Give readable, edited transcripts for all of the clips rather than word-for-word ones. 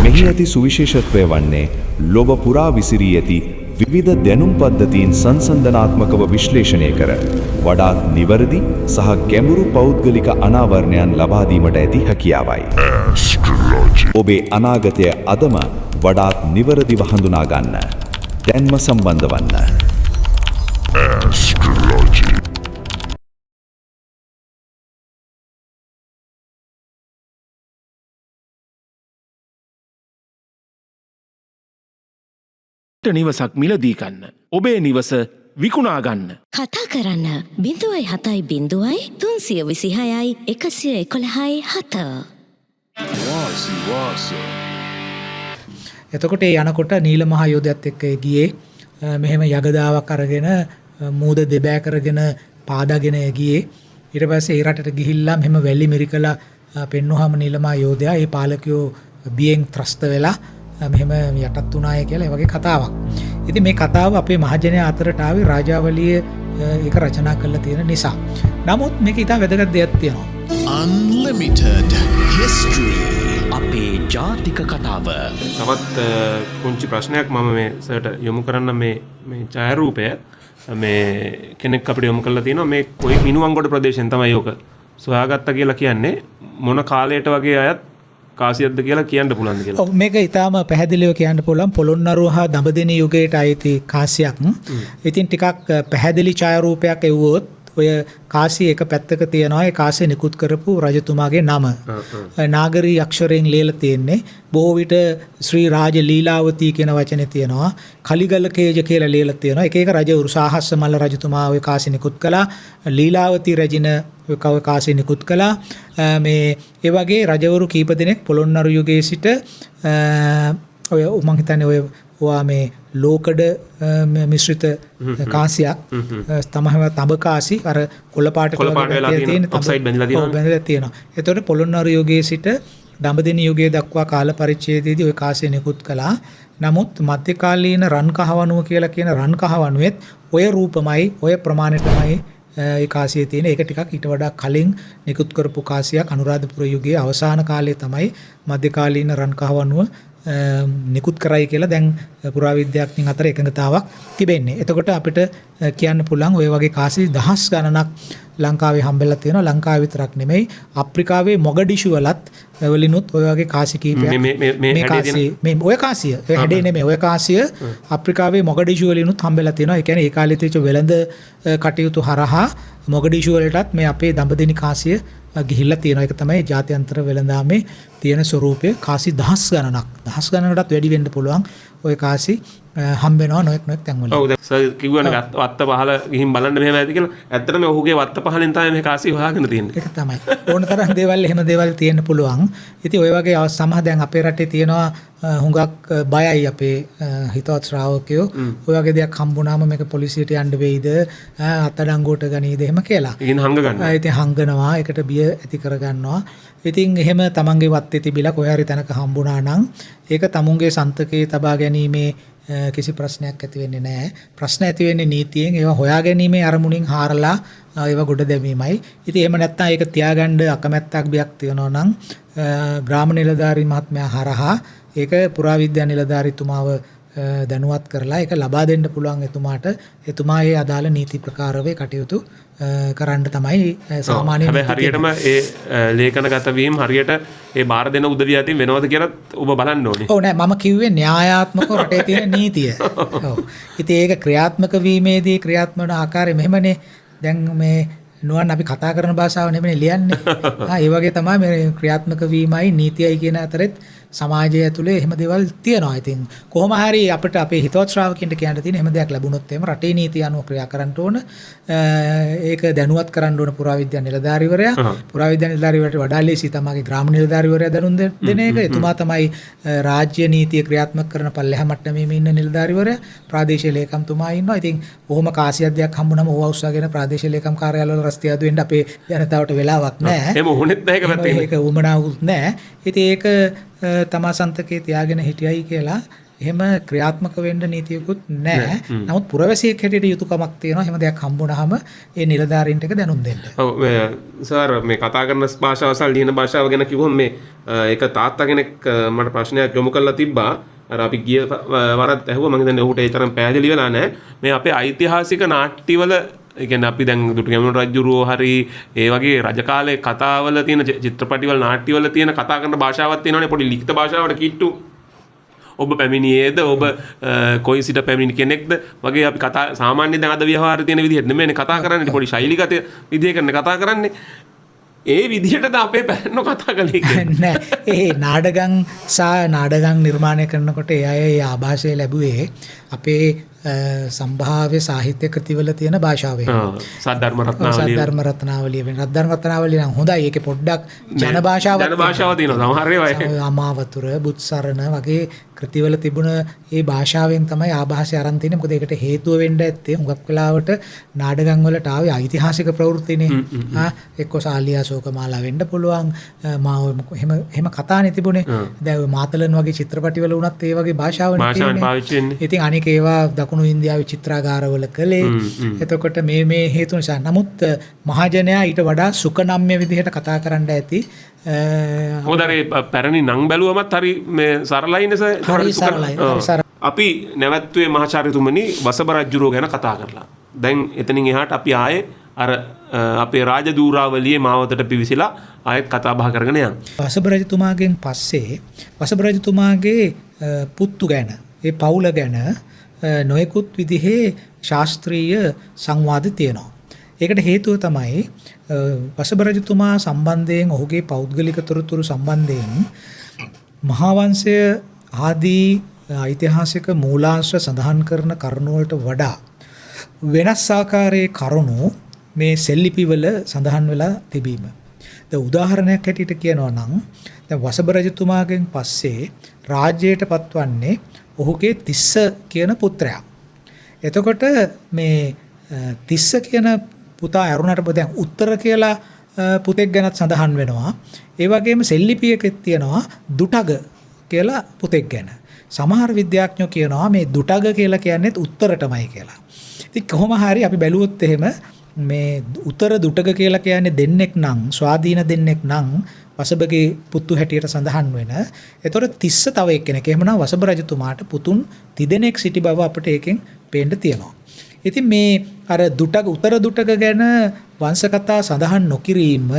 මෙහි ඇති සුවිශේෂත්වය වන්නේ ලොව පුරා විසිරී ඇති විවිධ දැනුම් පද්ධතීන් සංසන්දනාත්මකව විශ්ලේෂණය කර වඩාත් නිවැරදි සහ ගැඹුරු පෞද්ගලික අනාවරණයන් ලබා දීමට ඇති හැකියාවයි. ඔබේ අනාගතය අදම වඩාත් නිවැරදිව හඳුනා ගන්න. දැන්ම සම්බන්ධ වන්න. නිවසක් මිලදී ගන්න. ඔබේ නිවස විකුණා ගන්න. කතා කරන්න 0.7 එතකොට ඒ යනකොට නීල මහා යෝධයත් එක්ක ගියේ මෙහෙම යගදාවක් අරගෙන මූද දෙබෑ කරගෙන පාදාගෙන ගියේ. ඊට පස්සේ ඒ රටට ගිහිල්ලා මෙහෙම වැලි මිරිකලා පෙන්නුවාම නීල මහා යෝධයා ඒ පාලකයෝ බියෙන් ත්‍රස්ත වෙලා මෙහෙම යටත් වුණාය කියලා ඒ වගේ කතාවක්. ඉතින් මේ කතාව අපේ මහජනයා අතරට ආවේ රාජාවලිය ඒක රචනා කරලා තියෙන නිසා. නමුත් මේක ඉතා වැදගත් දෙයක් තියෙනවා. Unlimited history. අපේ ජාතික කතාව. තවත් පුංචි ප්‍රශ්නයක් මම මේ සර්ට යොමු කරන්න මේ ඡායාරූපය මේ කෙනෙක් අපිට යොමු කරලා තියෙනවා මේ කොයි මිනුවන්ගොඩ ප්‍රදේශයෙන් තමයි යෝක සොයාගත්තා කියලා කියන්නේ මොන කාලයට වගේ අයත් කාසියක්ද කියලා කියන්න පුළුවන්ද කියලා. ඔව් මේක ඊටාම පැහැදිලිව කියන්න පුළුවන්. පොළොන්නරුව හා දඹදෙණි යුගයට අයිති කාසියක්. ඉතින් ටිකක් පැහැදිලි ඡායාරූපයක් එවුවොත් ඔය කාසිය එක පැත්තක තියනවා ඒ කාසිය නිකුත් කරපු රජතුමාගේ නම. නාගරී අක්ෂරයෙන් ලියලා තියෙන්නේ. බොහෝ විට ශ්‍රී රාජ ලීලාවතී කියන වචනේ තියෙනවා. කලිගල කේජ කියලා ලියලා තියෙනවා. එක එක රජවරු සාහස්ස මල්ල රජතුමා ඔය කාසිය නිකුත් කළා. ලීලාවතී රජින ඔය කාසිය නිකුත් කළා. මේ ඒ වගේ රජවරු කීප දෙනෙක් පොළොන්නරු යුගයේ සිට ඔය මම හිතන්නේ ඔය මේ ලෝකඩ මිශ්‍රිත කාසියක් තමයි තඹ කාසි අර කොළ පාට වෙලා තියෙන ඔක්සයිඩ් බැඳලා තියෙනවා. ඒතකොට පොළොන්නරු යුගයේ සිට දඹදෙණි යුගයේ දක්වා කාල පරිච්ඡේදයේදී ওই කාසිය නිකුත් කළා. නමුත් මධ්‍යකාලීන රන් කහවණුව කියලා කියන රන් කහවණුවෙත් ඔය රූපමයි ඔය ප්‍රමාණයටමයි ඒ කාසිය තියෙන. ඒක ටිකක් ඊට වඩා කලින් නිකුත් කරපු කාසියක්. අනුරාධපුර යුගයේ අවසාන කාලයේ තමයි මධ්‍යකාලීන රන් කහවණුව නිකුත් කරයි කියලා දැන් පුරාවිද්‍යාඥයින් අතර එකඟතාවක් තිබෙන්නේ. එතකොට අපිට කියන්න පුළුවන් ඔය වගේ කාසි දහස් ගණනක් ලංකාවේ හම්බෙලා තියෙනවා. ලංකාවේ විතරක් නෙමෙයි අප්‍රිකාවේ මොගඩිෂු වලත් වලිනුත් ඔය වගේ කාසි කීපයක් මේ කාසිය මේ ඔය කාසිය ඒ හැඩේ නෙමෙයි ඔය කාසිය අප්‍රිකාවේ මොගඩිෂු වලිනුත් හම්බෙලා තියෙනවා. ඒ කියන්නේ ඒ කාලේ තිබිච්ච වෙළඳ කටයුතු හරහා මොගඩිෂු වලටත් මේ අපේ දඹදෙණි කාසිය ගිහිල්ලා තියෙනවා. ඒක තමයි ජාත්‍යන්තර වෙළඳාමේ තියෙන ස්වරූපය. කාසි දහස් ගණනකටත් වැඩි වෙන්න පුළුවන්. ඔය කාසි හම්බ වෙනවා නොඑක් තැන්වල. ඔව් දැන් සර් කිව්වනේ වත්ත පහල ගිහින් බලන්න මෙහෙම ඇති කියලා. ඇත්තටම ඔහුගේ වත්ත පහලෙන් තමයි මේ කාසි හොයාගෙන තියෙන්නේ. ඒක තමයි. ඕන තරම් දේවල් එහෙම දේවල් තියෙන්න පුළුවන්. ඉතින් ඔය වගේ සමහර දැන් අපේ රටේ තියෙනවා හුඟක් බයයි අපේ හිතවත් ශ්‍රාවකයෝ. ඔය වගේ දෙයක් හම්බුනාම මේක පොලිසියට යන්න වෙයිද අත්අඩංගුවට ගනීද එහෙම කියලා. ඉතින් හංග ගන්නවා. ඉතින් හංගනවා. ඒකට බිය ඇති කරගන්නවා. ඉතින් එහෙම තමන්ගේ වත්තේ තිබිලා කොහේ හරි තැනක හම්බුණා නම් ඒක තමුන්ගේ සන්තකේ තබා ගැනීමේ කිසි ප්‍රශ්නයක් ඇති වෙන්නේ නැහැ. ප්‍රශ්න ඇති වෙන්නේ නීතියෙන් ඒවා හොයා ගැනීමේ අරමුණින් හාරලා ඒවා ගොඩ දැමීමයි. ඉතින් එහෙම නැත්නම් ඒක තියාගන්න අකමැත්තක් බියක් තියනවා නම් ග්‍රාම නිලධාරී මහත්මයා හරහා ඒක පුරාවිද්‍යා නිලධාරීතුමාව දැනුවත් කරලා ඒක ලබා දෙන්න පුළුවන් එතුමාට. එතුමා ඒ අදාළ නීති ප්‍රකාරවේ කටයුතු කරන්න තමයි සාමාන්‍ය හරියටම ඒ ලේඛනගත වීම හරියට ඒ බාර දෙන උදවිය අතින් වෙනවද කියලා ඔබ බලන්න ඕනේ. ඔව් නෑ මම කිව්වේ න්‍යායාත්මක රටේ තියෙන නීතිය. ඔව්. ඉතින් ඒක ක්‍රියාත්මක වීමේදී ක්‍රියාත්මක වන ආකාරය මෙහෙමනේ. දැන් මේ නුවන් අපි කතා කරන භාෂාව නෙමෙයි ලියන්නේ. ඒ වගේ තමයි මේ ක්‍රියාත්මක වීමයි නීතියයි කියන අතරෙත් සමාජය ඇතුලේ එහෙම දේවල් තියෙනවා. ඉතින් කොහොම හරි අපිට අපේ හිතවත් ශ්‍රාවකින්ට කියන්න තියෙන එහෙම දෙයක් ලැබුණොත් එහෙම රටේ නීතිය අනුව ක්‍රියා කරන්න ඕන. ඒක දැනුවත් කරන්න ඕන පුරාවිද්‍යා නිලධාරීවරයා. පුරාවිද්‍යා නිලධාරීවරයාට වඩා ලේසි තමයිගේ ග්‍රාම නිලධාරීවරයා දැනුම් දෙන එක. එතුමා තමයි රාජ්‍ය නීතිය ක්‍රියාත්මක කරන පල්ලෙහා මට්ටමේ ඉන්න නිලධාරීවරයා. ප්‍රාදේශීය ලේකම්තුමා ඉන්නවා. ඉතින් කොහොම කාසියක් දෙයක් හම්බුනම ඕවා උස්සගෙන ප්‍රාදේශීය ලේකම් කාර්යාලවල රස්තියාදු වෙන්න අපේ ජනතාවට වෙලාවක් නැහැ. එහෙම වුණෙත් නැහැ ඒක පැත්තේ. ඒක උමනාවුත් නැහැ. ඉතින් ඒක තමා සන්තකේ තියාගෙන හිටියයි කියලා එහෙම ක්‍රියාත්මක වෙන්න නීතියකුත් නැහැ. නමුත් පුරවැසියෙක් හැටියට යුතුයකමක් තියෙනවා. එහෙම දෙයක් හම්බුනහම ඒ නිලධාරීන්ට එක දැනුම් දෙන්න. ඔව් සර් මේ කතා කරන භාෂාව සහ ලියන භාෂාව ගැන කිව්වොත් මේ ඒක තාත්තා කෙනෙක් මට ප්‍රශ්නයක් යොමු කරලා තිබ්බා. අර අපි ගිය වරත් ඇහුවා මම හිතන්නේ ඔහුට ඒ තරම් පැහැදිලි වෙලා නැහැ. මේ අපේ ඓතිහාසික නාට්‍යවල ඒ කියන්නේ අපි දැන් දුටුගැමුණු රජුරෝ හරි ඒ වගේ රජ කාලේ කතාවල තියෙන චිත්‍රපටිවල නාට්‍යවල තියෙන කතා කරන භාෂාවක් තියෙනවනේ පොඩි ලිඛිත භාෂාවට කිට්ටු. ඔබ පැමිණියේද ඔබ කොයි සිට පැමිණි කෙනෙක්ද වගේ අපි කතා සාමාන්‍ය දැන් අද ව්‍යවහාරයේ තියෙන විදිහට නෙමෙයිනේ කතා කරන්නේ පොඩි ශෛලිගත විදිහකට කතා කරන්නේ. ඒ විදිහටද අපේ පැරණි කතා කළේ නෑ. ඒ නාඩගම් නාඩගම් නිර්මාණය කරනකොට ඒ අය ඒ ආభాෂය ලැබුවේ අපේ සම්භාව්‍ය සාහිත්‍ය කෘතිවල තියෙන භාෂාවෙන්. සද්ධර්ම රත්නාවලිය. සද්ධර්ම රත්නාවලිය වෙන සද්ධර්ම රත්නාවලිය නම් හොඳයි. ඒකේ පොඩ්ඩක් ජන භාෂාව තියෙනවා. සමහර ඒවා අමාවතුර බුත්සරණ වගේ කෘතිවල තිබුණ ඒ භාෂාවෙන් තමයි ආభాෂය අරන් තියෙන්නේ. මොකද ඒකට හේතුව වෙන්න ඇත්තේ හුඟක් වෙලාවට නාඩගම් වලට ආවේ ඓතිහාසික ප්‍රවෘත්තිනේ. එක්ක සාලියා ශෝකමාලා වෙන්න පුළුවන්. එහෙම කතානේ තිබුණේ. දැන් මාතලන් වගේ චිත්‍රපටිවල වුණත් ඒ වගේ භාෂාවනේ තියෙන්නේ. ඉතින් අනික ඒවා දකුණු ඉන්දියාවේ චිත්‍රාගාරවල කළේ. එතකොට මේ හේතු නිසා. නමුත් මහජනයා ඊට වඩා සුකනම්ය විදිහට කතා කරන්න ඇති. හොඳයි පැරණි නම් බැලුවමත් හරි මේ සරලයිනේ සර්. අපි නැවැත්තුවේ මහාචාර්යතුමනි වසබ රජුරෝ ගැන කතා කරලා. දැන් එතනින් එහාට අපි ආයේ අර අපේ රාජදූරාවලියේ මාවතට පිවිසිලා ආයෙත් කතා බහ කරගෙන යනවා. වසබ රජතුමාගෙන් පස්සේ වසබ රජතුමාගේ පුත්තු ගැන ඒ පවුල ගැන නොයෙකුත් විදිහේ ශාස්ත්‍රීය සංවාද තියෙනවා. ඒකට හේතුව තමයි වසබ රජතුමා සම්බන්ධයෙන් ඔහුගේ පෞද්ගලික තොරතුරු සම්බන්ධයෙන් මහාවංශය ආදී ඓතිහාසික මූලාශ්‍ර සඳහන් කරන කරුණු වලට වඩා වෙනස් ආකාරයේ කරුණු මේ සෙල්ලිපිවල සඳහන් වෙලා තිබීම. දැන් උදාහරණයක් හැටියට කියනවා නම් දැන් වසබ රජතුමාගෙන් පස්සේ රාජ්‍යයට පත්වන්නේ ඔහුගේ තිස්ස කියන පුත්‍රයා. එතකොට මේ තිස්ස කියන පුතා ඇරුණට පස්සේ දැන් උත්තර කියලා පුතෙක් ගැනත් සඳහන් වෙනවා. ඒ වගේම සෙල්ලිපියකෙත් තියෙනවා දුටග කියලා පුතෙක් ගැන. සමහර විද්‍යාඥයෝ කියනවා මේ දුටග කියලා කියන්නේත් උත්තරටමයි කියලා. ඉතින් කොහොම හරි අපි බැලුවොත් එහෙම මේ උත්තර දුටග කියලා කියන්නේ දෙන්නෙක් නම් ස්වාධීන දෙන්නෙක් නම් වසබගේ පුතු හැටියට සඳහන් වෙන. එතකොට තිස්ස තව එක්කෙනෙක්. එහෙමනම් වසබ රජතුමාට පුතුන් තිදෙනෙක් සිටි බව අපිට ඒකෙන් පේන්න තියෙනවා. ඉතින් මේ අර දුටග උත්තර දුටග ගැන වංශකථා සඳහන් නොකිරීම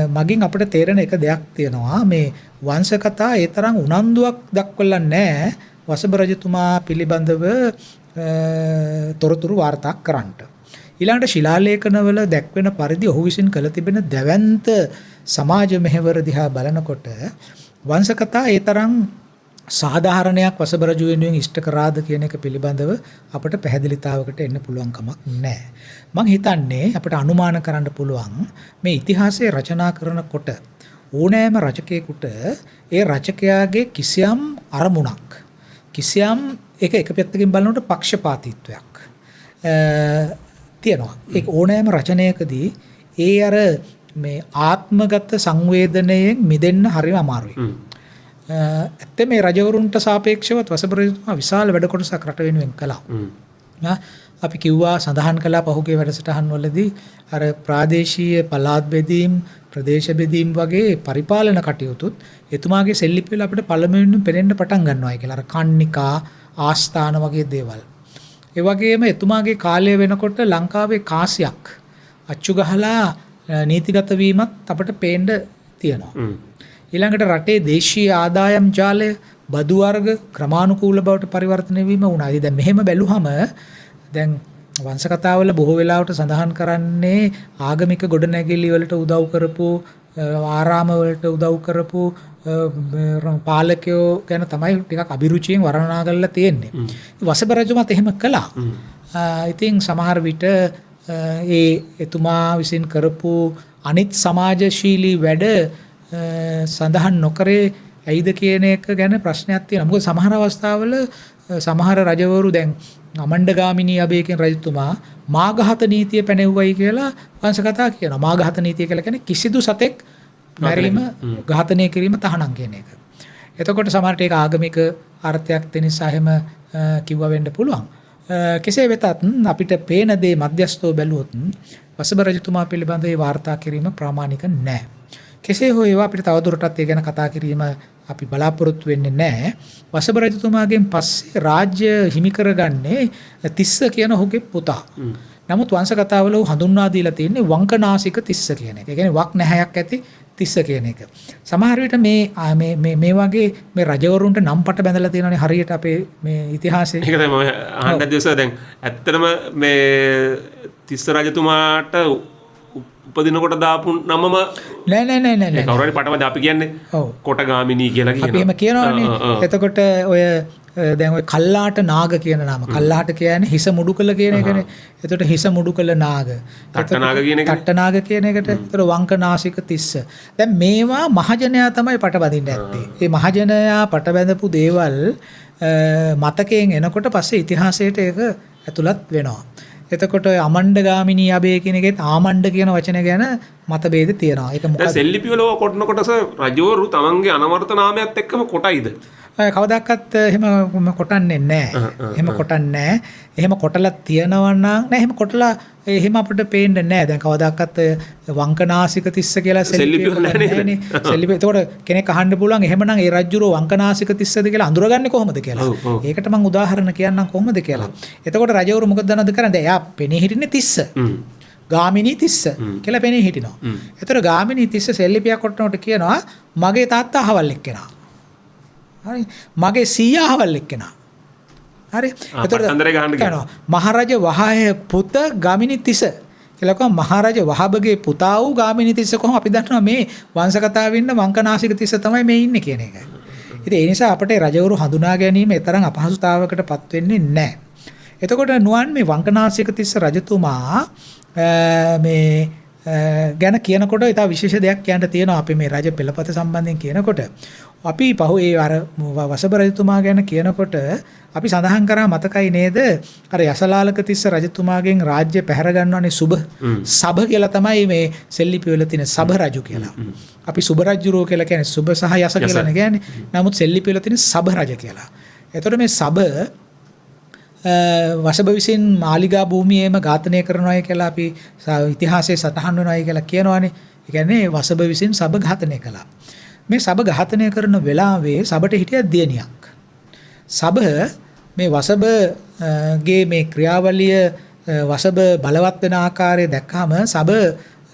මගින් අපිට තේරෙන එක දෙයක් තියෙනවා. මේ වංශකථා ඒ තරම් උනන්දුවක් දක්වලා නැහැ වසබ රජතුමා පිළිබඳව තොරතුරු වාර්තා කරන්නට. ඊළඟට ශිලාලේඛනවල දැක්වෙන පරිදි ඔහු විසින් කළ තිබෙන දැවැන්ත සමාජ මෙහෙවර දිහා බලනකොට වංශකථා ඒ තරම් සාධාරණයක් වසබ රජු වෙනුවෙන් ඉෂ්ට කරාද කියන එක පිළිබඳව අපට පැහැදිලිතාවකට එන්න පුළුවන් කමක් නැහැ. මම හිතන්නේ අපිට අනුමාන කරන්න පුළුවන් මේ ඉතිහාසය රචනා කරනකොට ඕනෑම රචකයෙකුට ඒ රචකයාගේ කිසියම් අරමුණක් කිසියම් එක පැත්තකින් බලනකොට පක්ෂපාතීත්වයක් තියෙනවා. ඒක ඕනෑම රචනයකදී ඒ අර මේ ආත්මගත සංවේදනයෙන් මිදෙන්න හරිම අමාරුයි. ඇත්තේ මේ රජවරුන්ට සාපේක්ෂව වසබ රජතුමා විශාල වැඩ කොටසක් රට වෙනුවෙන් කළා. අපි කිව්වා සඳහන් කළා පහුගිය වැඩසටහන් වලදී අර ප්‍රාදේශීය පළාත් බෙදීම් ප්‍රදේශ බෙදීම් වගේ පරිපාලන කටයුතුත් එතුමාගේ සෙල්ලිපි වල අපිට පළමුවෙන්ම පෙනෙන්න පටන් ගන්නවා කියලා. අර කන්නිකා ආස්ථාන වගේ දේවල්. ඒ වගේම එතුමාගේ කාලය වෙනකොට ලංකාවේ කාසියක් අච්චු ගහලා නීතිගත වීමත් අපිට පේන්න තියෙනවා. ඊළඟට රටේ දේශීය ආදායම් ජාලය බදු වර්ග ක්‍රමානුකූල බවට පරිවර්තනය වීම වුණා. ඉතින් දැන් මෙහෙම බැලුවම දැන් වංශ කතාවල බොහෝ වෙලාවට සඳහන් කරන්නේ ආගමික ගොඩනැගිලි වලට උදව් කරපු ආරාම වලට උදව් කරපු පාලකයෝ ගැන තමයි ටිකක් අභිරුචියෙන් වර්ණනා කරලා තියෙන්නේ. වසබ රජුමත් එහෙම කළා. ඉතින් සමහර විට ඒ එතුමා විසින් කරපු අනිත් සමාජශීලී වැඩ සඳහන් නොකරේ ඇයිද කියන එක ගැන ප්‍රශ්නයක් තියෙනවා. මොකද සමහර අවස්ථාවල සමහර රජවරු දැන් අමණ්ඩගාමිනී අබේකෙන් රජතුමා මාඝාත නීතිය පැනෙව්වයි කියලා වංශ කතා කියනවා. මාඝාත නීතිය කියලා කියන්නේ කිසිදු සතෙක් මැරීම ඝාතනය කිරීම තහනම් කියන එක. එතකොට සමහරට ඒක ආගමික අර්ථයක් දෙන නිසා එහෙම කිව්වා වෙන්න පුළුවන්. කෙසේ වෙතත් අපිට පේන දේ මධ්‍යස්ථව බැලුවොත් වසභ රජතුමා පිළිබඳව ඒ වාර්තා කිරීම ප්‍රාමාණික නැහැ. කෙසේ හෝ ඒවා අපිට තවදුරටත් ඒ ගැන කතා කිරීම අපි බලාපොරොත්තු වෙන්නේ නැහැ. වසභ රජතුමාගෙන් පස්සේ රාජ්‍ය හිමි කරගන්නේ තිස්ස කියන ඔහුගේ පුතා. නමුත් වංශ කතාවල හඳුන්වා දීලා තියෙන්නේ වංකනාසික තිස්ස කියන එක. ඒ කියන්නේ වක් නැහැයක් ඇති තිස්ස කියන එක. සමහර විට මේ වගේ මේ රජවරුන්ට නම් පට බැඳලා තියෙනවානේ හරියට අපේ මේ ඉතිහාසයේ. ඒක තමයි මම අහන්න දැස දැන් ඇත්තටම මේ තිස්ස රජතුමාට උපදිනකොට දාපු නමම නෑ කවුරු හරි පටවද අපි කියන්නේ ඔව් කොටගාමිනී කියලා කියනවා. අපි එහෙම කියනවනේ. එතකොට ඔය දැන් ඔය කල්ලාට නාග කියන නම. කල්ලාට කියන්නේ හිස මුඩු කළ කියන එකනේ. එතකොට හිස මුඩු කළ නාග. තට්ටනාග කියන එක. තට්ටනාග කියන එකට. එතකොට වංකනාසික තිස්ස. දැන් මේවා මහජනයා තමයි පටබඳින්න ඇත්තේ. මේ මහජනයා පටබැඳපු දේවල් මතකයෙන් එනකොට පස්සේ ඉතිහාසයට ඒක ඇතුළත් වෙනවා. එතකොට අමණ්ඩ ගාමිනී අබේ කියන එකෙත් ආමණ්ඩ කියන වචන ගැන මතභේද තියෙනවා. ඒක මොකද? සෙල්ලිපි වල කොටනකොට රජවරු තමන්ගේ අනවර්ත නාමයත් එක්කම කොටයිද? කවදාවත් එහෙම කොටන්නේ නැහැ. එහෙම කොටන්නේ නැහැ. එහෙම කොටලා තියනවා නම් නෑ එහෙම කොටලා එහෙම අපිට පේන්නේ නැහැ. දැන් කවදාවත් වංකනාසික තිස්ස කියලා සෙල්ලිපි වල නැහැනේ. සෙල්ලිපි. එතකොට කෙනෙක් අහන්න පුළුවන් එහෙමනම් ඒ රජුරෝ වංකනාසික තිස්සද කියලා අඳුරගන්නේ කොහොමද කියලා. ඒකට මම උදාහරණ කියන්නම් කොහොමද කියලා. එතකොට රජවරු මොකද දන්නවද කරන්නේ? එයා පෙනී හිටින්නේ තිස්ස. ගාමිණී තිස්ස කියලා පෙනී හිටිනවා. එතකොට ගාමිණී තිස්ස සෙල්ලිපියක් කොටනකොට කියනවා මගේ තාත්තා අහවල් එක්කෙනා. හරි මගේ සීයා අහවල් එක්කෙනා. හරි එතකොට අnder ගහන්න කියනවා මහරජ වහාය පුත ගාමිණී තිස්ස කියලා කිව්වා. මහරජ වහබගේ පුතා වූ ගාමිණී තිස්ස කොහොම අපි දන්නවා මේ වංශ කතාවේ ඉන්න වංකනාසික තිස්ස තමයි මේ ඉන්නේ කියන එක. ඉතින් ඒ නිසා අපිට රජවරු හඳුනා ගැනීම තරම් අපහසුතාවකටපත් වෙන්නේ නැහැ. එතකොට නුවන් මේ වංකනාසික තිස්ස රජතුමා මේ ගැන කියනකොට ඉතා විශේෂ දෙයක් කියන්න තියෙනවා. අපි මේ රජ පෙළපත සම්බන්ධයෙන් කියනකොට අපි පහුවේ අර වසභ රජතුමා ගැන කියනකොට අපි සඳහන් කරා මතකයි නේද අර යසලාලක තිස්ස රජතුමාගෙන් රාජ්‍ය පැහැර ගන්නවනේ සබ කියලා තමයි මේ සෙල්ලිපි වල තියෙන සබ රජු කියලා. අපි සුබ රජුරෝ කියලා කියන්නේ සුබ සහ යස කියලානේ කියන්නේ. නමුත් සෙල්ලිපි වල තියෙන සබ රජ කියලා. එතකොට මේ සබ වසභ විසින් මාලිගා භූමියේම ඝාතනය කරනවායි කියලා අපි ඉතිහාසයේ සටහන් වෙනවායි කියලා කියනවානේ. ඒ කියන්නේ වසභ විසින් සබ ඝාතනය කළා. මේ සබ ඝාතනය කරන වෙලාවේ සබට හිටිය දියණියක්. සබ මේ වසභගේ මේ ක්‍රියාවලිය වසභ බලවත් වෙන ආකාරය දැක්කම සබ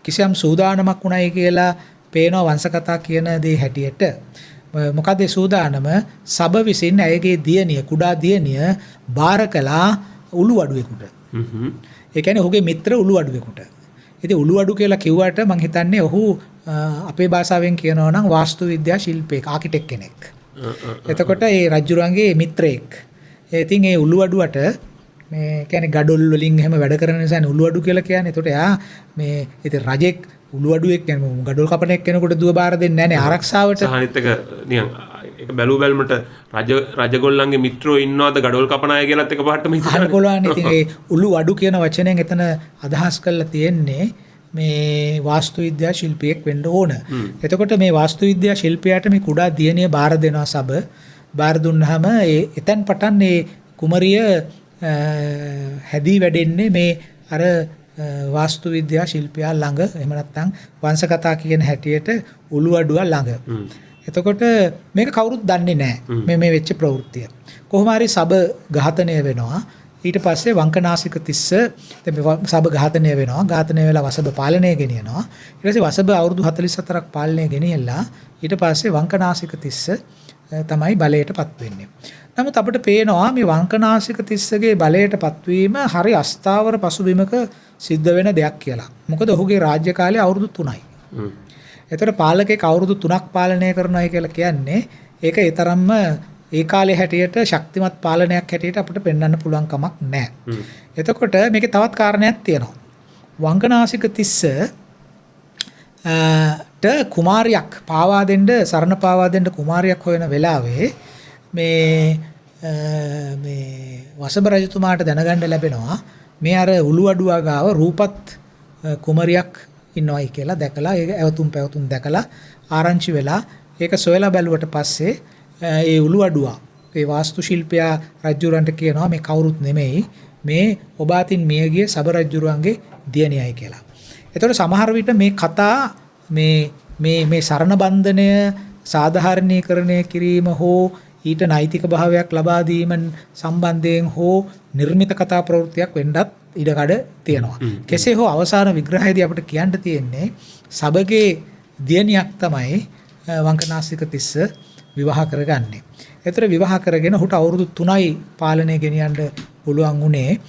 කිසියම් සූදානමක් වුණයි කියලා පේනවා වංශ කතා කියන දේ හැටියට. මොකද ඒ සූදානම සබ විසින් ඇයගේ දියණිය කුඩා දියණිය බාර කළා උළු අඩුවෙකුට. ඒ කියන්නේ ඔහුගේ මිත්‍ර උළු අඩුවෙකුට. ඉතින් උළු අඩු කියලා කිව්වට මං හිතන්නේ ඔහු අපේ භාෂාවෙන් කියනවා නම් වාස්තු විද්‍යා ශිල්පියෙක් ආකිටෙක් කෙනෙක්. එතකොට ඒ රජුරන්ගේ මිත්‍රයෙක්. ඉතින් ඒ උළු අඩුවට මේ කියන්නේ ගඩොල් වලින් එහෙම වැඩ කරන නිසා උළු අඩු කියලා කියන්නේ. එතකොට එයා මේ ඉතින් රජෙක් උළු අඩුවෙක් කියන්නේ ගඩොල් කපන එක්කෙනෙකුට දුව බාර දෙන්නේ නැහැ නේ ආරක්ෂාවට. අනිත් එක නිකන් ඒක බැලු බැලමට රජගොල්ලන්ගේ මිත්‍රෝ ඉන්නවද ගඩොල් කපන අය කියලාත් එකපාරටම හිතන්න පුළුවන්. ඉතින් ඒ උළු අඩු කියන වචනයෙන් එතන අදහස් කරලා තියෙන්නේ මේ වාස්තු විද්‍යා ශිල්පියෙක් වෙන්න ඕන. එතකොට මේ වාස්තු විද්‍යා ශිල්පියාට මේ කුඩා දියණිය බාර දෙනවා සබ. බාර දුන්නාම එතෙන් පටන් මේ කුමරිය හැදී වැඩෙන්නේ මේ අර වාස්තු විද්‍යා ශිල්පියා ළඟ. එහෙම නැත්නම් වංශ කතා කියන හැටියට උළු අඩුවා ළඟ. එතකොට මේක කවුරුත් දන්නේ නැහැ මේ වෙච්ච ප්‍රවෘත්තිය. කොහොම හරි සබ ඝාතනය වෙනවා. ඊට පස්සේ වංකනාසික තිස්ස සබ ඝාතනය වෙනවා. ඝාතනය වෙලා වසභ පාලනය ගෙනියනවා. ඊට පස්සේ වසභ අවුරුදු 44ක් පාලනය ගෙනියලා ඊට පස්සේ වංකනාසික තිස්ස තමයි බලයටපත් වෙන්නේ. නමුත් අපිට පේනවා මේ වංකනාසික තිස්සගේ බලයටපත් වීම හරි අස්ථාවර පසුබිමක සිද්ධ වෙන දෙයක් කියලා. මොකද ඔහුගේ රාජ්‍ය කාලය අවුරුදු 3යි. එතකොට පාලකෙක් අවුරුදු 3ක් පාලනය කරනවායි කියලා කියන්නේ ඒක ඒ තරම්ම ඒ කාලේ හැටියට ශක්තිමත් පාලනයක් හැටියට අපිට පෙන්වන්න පුළුවන් කමක් නැහැ. එතකොට මේකේ තවත් කාරණයක් තියෙනවා. වංකනාසික තිස්ස ට කුමාරියක් පාවා දෙන්න සරණ පාවා දෙන්න කුමාරියක් හොයන වෙලාවේ මේ වසභ රජතුමාට දැනගන්න ලැබෙනවා මේ අර උළු අඩුවා ගාව රූපත් කුමරියක් ඉන්නවයි කියලා දැකලා ඒක ඇවතුම් පැවතුම් දැකලා ආරංචි වෙලා ඒක සොයලා බැලුවට පස්සේ ඒ උළු අඩුවා ඒ වාස්තු ශිල්පියා රජුරන්ට කියනවා මේ කවුරුත් නෙමෙයි මේ ඔබ අතින් මියගිය සබ රජුරුවන්ගේ දියණියයි කියලා. එතකොට සමහර විට මේ කතා මේ සරණ බන්ධනය සාධාරණීකරණය කිරීම හෝ ඊට නෛතික භාවයක් ලබා දීම සම්බන්ධයෙන් හෝ නිර්මිත කතා ප්‍රවෘත්තියක් වෙන්නත් ඉඩකඩ තියෙනවා. කෙසේ හෝ අවසාන විග්‍රහයේදී අපිට කියන්න තියෙන්නේ සබගේ දියණියක් තමයි වංකනාසික තිස්ස විවාහ කරගන්නේ. ඒතර විවාහ කරගෙන ඔහුට අවුරුදු 3යි පාලනය ගෙනියන්න පුළුවන් වුණේ.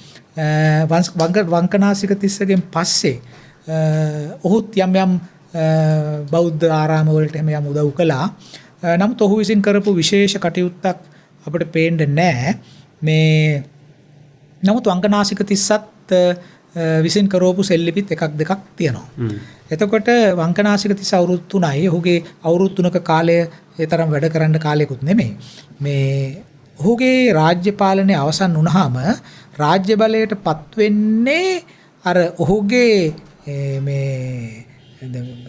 වංකනාසික තිස්සගෙන් පස්සේ ඔහුත් යම් බෞද්ධ ආරාමවලට එහෙම යම් උදව් කළා. නමුත් ඔහු විසින් කරපු විශේෂ කටයුත්තක් අපිට පේන්නේ නැහැ. මේ නමුත් වංකනාසික තිස්සත් විසින් කරවපු සෙල්ලිපිත් එකක් දෙකක් තියෙනවා. එතකොට වංකනාසික තිස්ස අවුරුදු 3යි. ඔහුගේ අවුරුදු 3ක කාලය ඒ තරම් වැඩ කරන්න කාලයකුත් නෙමෙයි. මේ ඔහුගේ රාජ්‍ය පාලනය අවසන් වුණාම රාජ්‍ය බලයට පත් වෙන්නේ අර ඔහුගේ මේ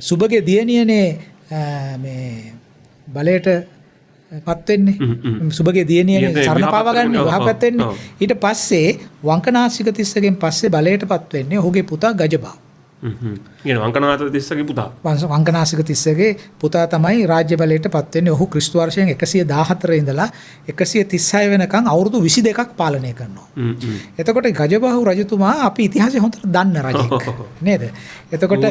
සුබගේ දියණියනේ මේ බලයට පත් වෙන්නේ. සුබගේ දියණියනේ සරණ පාවා ගන්න යහපත් වෙන්නේ. ඊට පස්සේ වංකනාසික තිස්සගෙන් පස්සේ බලයට පත් වෙන්නේ ඔහුගේ පුතා ගජබා. කියන වංකනාසික තිස්සගේ පුතා. වංකනාසික තිස්සගේ පුතා තමයි රාජ්‍ය බලයට පත් වෙන්නේ. ඔහු ක්‍රිස්තු වර්ෂයෙන් 114 ඉඳලා 136 වෙනකන් අවුරුදු 22ක් පාලනය කරනවා. එතකොට ගජබාහු රජතුමා අපි ඉතිහාසය හොඳට දන්න රජෙක් නේද? එතකොට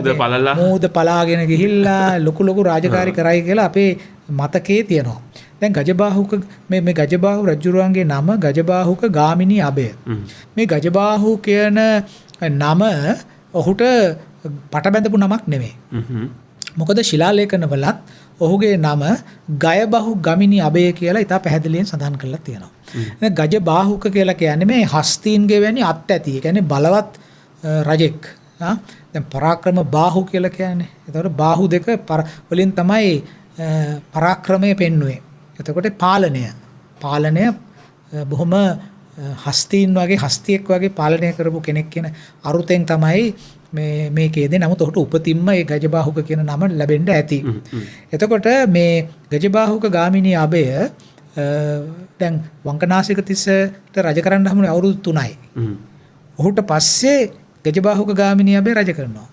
මූද පලාගෙන ගිහිල්ලා ලොකු රාජකාරී කරයි කියලා අපේ මතකයේ තියෙනවා. දැන් ගජබාහුක මේ ගජබාහු රජුරුවන්ගේ නම ගජබාහුක ගාමිණී අබය. මේ ගජබාහු කියන නම ඔහුට පටබැඳපු නමක් නෙමෙයි. මොකද ශිලාලේඛනවලත් ඔහුගේ නම ගයබහු ගමිණී අබය කියලා ඉතා පැහැදිලියෙන් සඳහන් කරලා තියෙනවා. ගජබාහුක කියලා කියන්නේ මේ හස්තීන්ගේ වැනි අත් ඇති. ඒ කියන්නේ බලවත් රජෙක්. දැන් පරාක්‍රම බාහු කියලා කියන්නේ. එතකොට බාහු දෙක වලින් තමයි පරාක්‍රමය පෙන්වුවේ. එතකොට පාලනය බොහොම හස්තීන් වගේ හස්තියෙක් වගේ පාලනය කරපු කෙනෙක් කියන අරුතෙන් තමයි මේකේදී. නමුත් ඔහුට උපතින්ම මේ ගජබාහුක කියන නම ලැබෙන්න ඇති. එතකොට මේ ගජබාහුක ගාමිණී අබය දැන් වංකනාසික තිස්සට රජ කරන්න හමුනේ අවුරුදු 3යි. ඔහුට පස්සේ ගජබාහුක ගාමිණී අබය රජ කරනවා.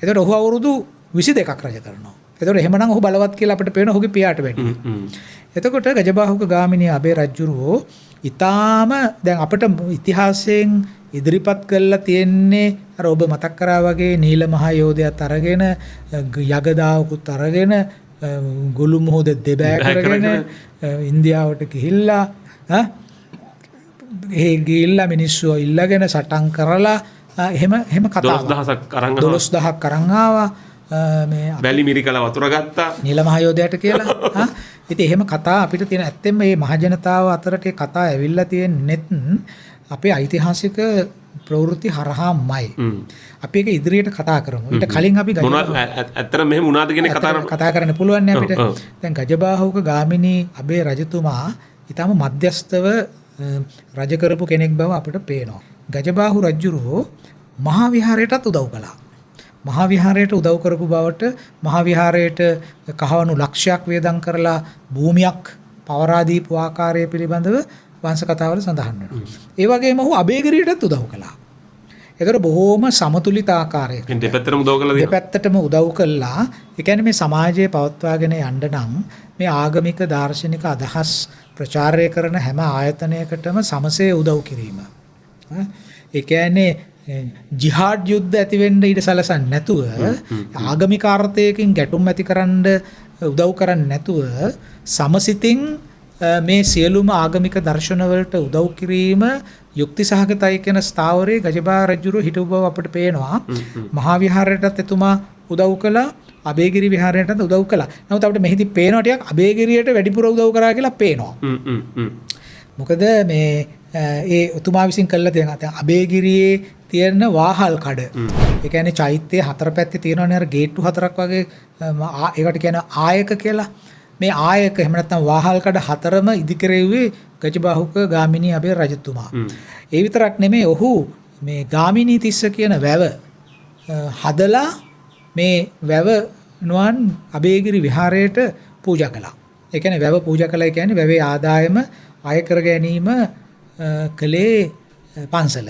එතකොට ඔහු අවුරුදු 22ක් රජ කරනවා. එතකොට එහෙමනම් ඔහු බලවත් කියලා අපිට පේන ඔහුගේ පියාට වැඩිය. එතකොට ගජබාහුක ගාමිණී අබේ රජුරෝ ඊටාම දැන් අපිට ඉතිහාසයෙන් ඉදිරිපත් කරලා තියෙන්නේ අර ඔබ මතක් කරා වගේ නීල මහා යෝධයත් අරගෙන යගදාවකුත් අරගෙන ගොළු මොහොත දෙබෑ කරගෙන ඉන්දියාවට ගිහිල්ලා ගිහිල්ලා මිනිස්සු ඉල්ලගෙන සටන් කරලා එහෙම කතාවක් 12000ක් අරන් ආවා. මේ බැලි මිරිකල වතුර ගත්තා නීල මහ යෝධයාට කියලා. ඉතින් එහෙම කතා අපිට තියෙන ඇත්තෙන්ම මේ මහ ජනතාව අතරට ඒ කතා ඇවිල්ලා තියෙන්නෙත් අපේ ඓතිහාසික ප්‍රවෘත්ති හරහාමයි. අපි ඒක ඉදිරියට කතා කරමු. ඊට කලින් අපි ඇත්තට මෙහෙම වුණාද කියන කතා කරන්න පුළුවන් නේ අපිට. දැන් ගජබාහුක ගාමිණී අබේ රජතුමා ඊටම මධ්‍යස්තව රජ කරපු කෙනෙක් බව අපිට පේනවා. ගජබාහු රජුරෝ මහා විහාරයටත් උදව් කළා. මහා විහාරයට උදව් කරපු බවට මහා විහාරයට කහවණු ලක්ෂයක් වේදම් කරලා භූමියක් පවරා දීපු ආකාරය පිළිබඳව වංශ කතාවල සඳහන් වෙනවා. ඒ වගේම ඔහු අබේගිරියටත් උදව් කළා. ඒතර බොහෝම සමතුලිත ආකාරයක දෙපැත්තටම උදව් කළා. ඒ කියන්නේ මේ සමාජයේ පවත්වාගෙන යන්න නම් මේ ආගමික දාර්ශනික අදහස් ප්‍රචාරය කරන හැම ආයතනයකටම සමසේ උදව් කිරීම. ඒ කියන්නේ ජිහාඩ් යුද්ධ ඇති වෙන්න ඊට සලසන්නේ නැතුව ආගමික අර්ථයකින් ගැටුම් ඇති කරන්න උදව් කරන්නේ නැතුව සමසිතින් මේ සියලුම ආගමික දර්ශනවලට උදව් කිරීම යුක්ති සහගතයි කියන ස්ථාවරයේ ගජබා රජුරෝ හිටව බව අපිට පේනවා. මහා විහාරයටත් එතුමා උදව් කළා, අබේගිරි විහාරයටත් උදව් කළා. නමුත් අපිට මෙහිදී පේනවා ටිකක් අබේගිරියට වැඩිපුර උදව් කරා කියලා පේනවා. මොකද මේ ඒ එතුමා විසින් කළා දැන් අබේගිරියේ තියෙන වාහල් කඩ. ඒ කියන්නේ චෛත්‍යයේ හතර පැත්තේ තියෙනවනේ අර ගේට්ටු හතරක් වගේ ඒකට කියන ආයක කියලා. මේ ආයක එහෙම නැත්නම් වාහල් කඩ හතරම ඉදිකරෙව්වේ ගජබාහුක ගාමිණී අබේ රජතුමා. ඒ විතරක් නෙමෙයි ඔහු මේ ගාමිණී තිස්ස කියන වැව හදලා මේ වැව නුවන් අබේගිරි විහාරයට පූජා කළා. ඒ කියන්නේ වැව පූජා කළා කියන්නේ වැවේ ආදායම අය කර ගැනීම කළේ පන්සල.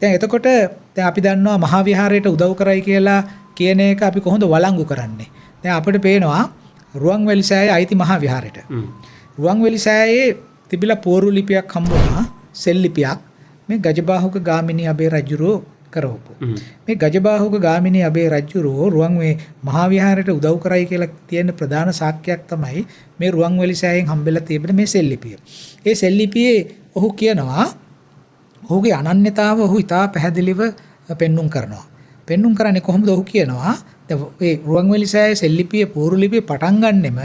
දැන් එතකොට දැන් අපි දන්නවා මහා විහාරයට උදව් කරයි කියලා කියන එක අපි කොහොමද වළංගු කරන්නේ? දැන් අපිට පේනවා රුවන්වැලි සෑයේ අයිති මහා විහාරයට. රුවන්වැලි සෑයේ තිබිලා පෝරු ලිපියක් හම්බුණා, සෙල් ලිපියක්. මේ ගජබාහුක ගාමිණී අබේ රජුරෝ කරවපු. මේ ගජබාහුක ගාමිණී අබේ රජුරෝ රුවන්වේ මහා විහාරයට උදව් කරයි කියලා තියෙන ප්‍රධාන සාක්ෂියක් තමයි මේ රුවන්වැලි සෑයෙන් හම්බෙලා තියෙන මේ සෙල් ලිපිය. ඒ සෙල් ලිපියේ ඔහු කියනවා ඔහුගේ අනන්‍යතාව ඔහු ඉතා පැහැදිලිව පෙන්눔 කරනවා. පෙන්눔 කරන්නේ කොහොමද? ඔහු කියනවා ඒ රුවන්වැලි සෑයේ සෙල් ලිපියේ පෝරු ලිපිය පටන් ගන්නෙම